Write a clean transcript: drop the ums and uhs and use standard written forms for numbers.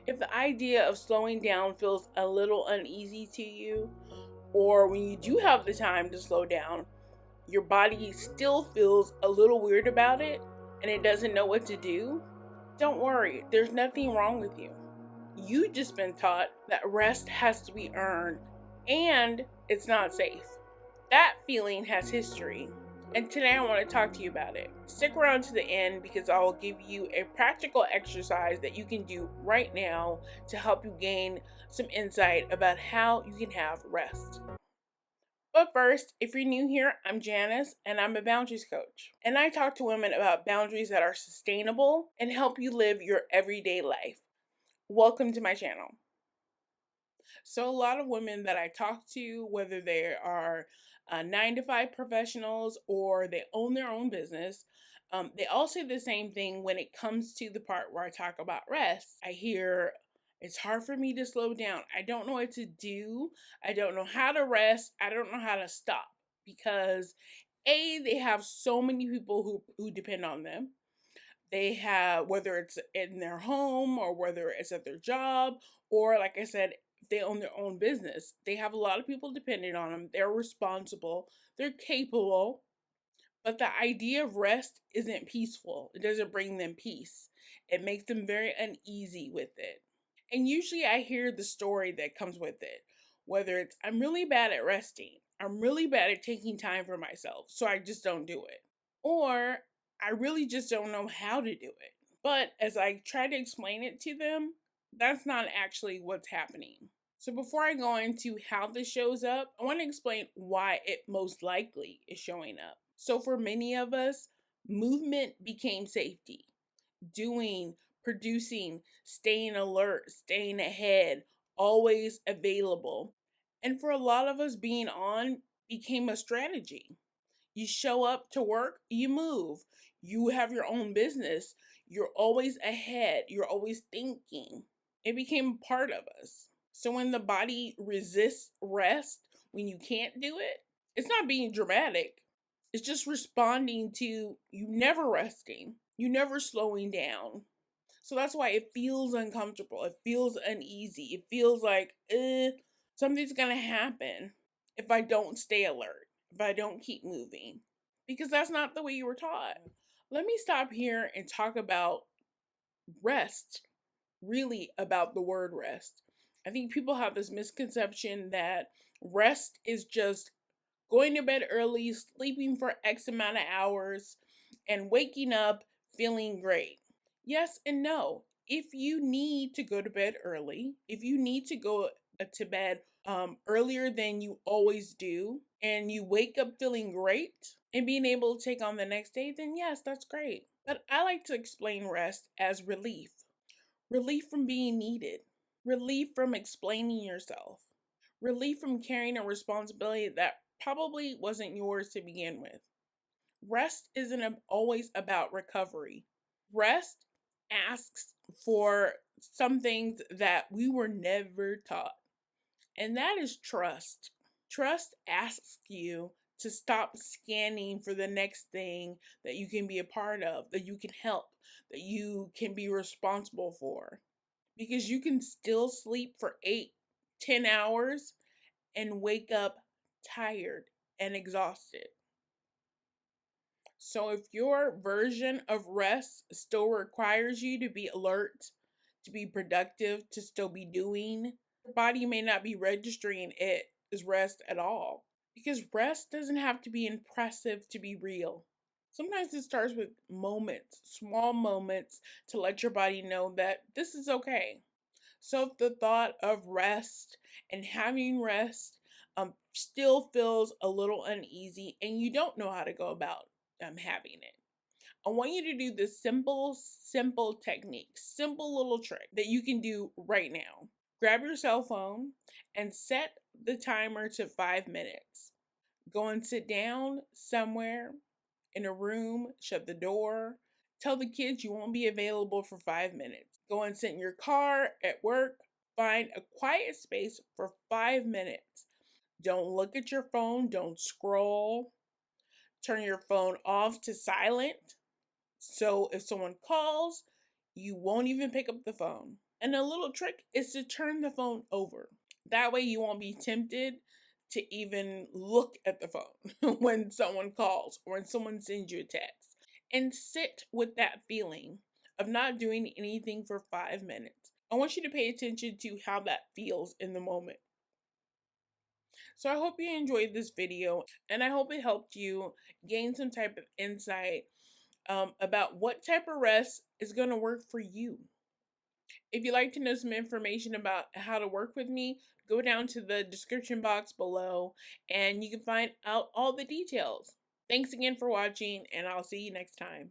If the idea of slowing down feels a little uneasy to you, or when you do have the time to slow down, your body still feels a little weird about it and it doesn't know what to do, don't worry, there's nothing wrong with you. You've just been taught that rest has to be earned and it's not safe. That feeling has history, and today I want to talk to you about it. Stick around to the end because I will give you a practical exercise that you can do right now to help you gain some insight about how you can have rest. But first, if you're new here, I'm Janis and I'm a boundaries coach. And I talk to women about boundaries that are sustainable and help you live your everyday life. Welcome to my channel. So, a lot of women that I talk to, whether they are 9 to 5 professionals or they own their own business, they all say the same thing when it comes to the part where I talk about rest. I hear it's hard for me to slow down. I don't know what to do. I don't know how to rest. I don't know how to stop because they have so many people who depend on them. They have, whether it's in their home or whether it's at their job, or like I said, if they own their own business, they have a lot of people depending on them. They're responsible, they're capable, but the idea of rest isn't peaceful. It doesn't bring them peace. It makes them very uneasy with it. And usually I hear the story that comes with it, whether it's I'm really bad at resting, I'm really bad at taking time for myself, so I just don't do it. Or I really just don't know how to do it. But as I try to explain it to them, that's not actually what's happening. So before I go into how this shows up, I want to explain why it most likely is showing up. So for many of us, movement became safety. Doing, producing, staying alert, staying ahead, always available. And for a lot of us, being on became a strategy. You show up to work, you move. You have your own business. You're always ahead. You're always thinking. It became part of us. So when the body resists rest, when you can't do it, it's not being dramatic. It's just responding to you never resting, you never slowing down. So that's why it feels uncomfortable. It feels uneasy. It feels like something's going to happen if I don't stay alert, if I don't keep moving, because that's not the way you were taught. Let me stop here and talk about rest, really about the word rest. I think people have this misconception that rest is just going to bed early, sleeping for X amount of hours, and waking up feeling great. Yes and no. If you need to go to bed early, if you need to go to bed earlier than you always do, and you wake up feeling great and being able to take on the next day, then yes, that's great. But I like to explain rest as relief. Relief from being needed. Relief from explaining yourself. Relief from carrying a responsibility that probably wasn't yours to begin with. Rest isn't always about recovery. Rest asks for some things that we were never taught, and that is trust. Trust asks you to stop scanning for the next thing that you can be a part of, that you can help, that you can be responsible for. Because you can still sleep for 8, 10 hours and wake up tired and exhausted. So if your version of rest still requires you to be alert, to be productive, to still be doing, your body may not be registering it as rest at all. Because rest doesn't have to be impressive to be real. Sometimes it starts with moments, small moments, to let your body know that this is okay. So if the thought of rest and having rest still feels a little uneasy and you don't know how to go about having it, I want you to do this simple technique, simple little trick that you can do right now. Grab your cell phone and set the timer to 5 minutes. Go and sit down somewhere in a room, shut the door. Tell the kids you won't be available for 5 minutes. Go and sit in your car, at work. Find a quiet space for 5 minutes. Don't look at your phone. Don't scroll. Turn your phone off to silent. So if someone calls, you won't even pick up the phone. And a little trick is to turn the phone over. That way you won't be tempted to even look at the phone when someone calls or when someone sends you a text. And sit with that feeling of not doing anything for 5 minutes. I want you to pay attention to how that feels in the moment. So I hope you enjoyed this video, and I hope it helped you gain some type of insight about what type of rest is going to work for you. If you'd like to know some information about how to work with me, go down to the description box below and you can find out all the details. Thanks again for watching, and I'll see you next time.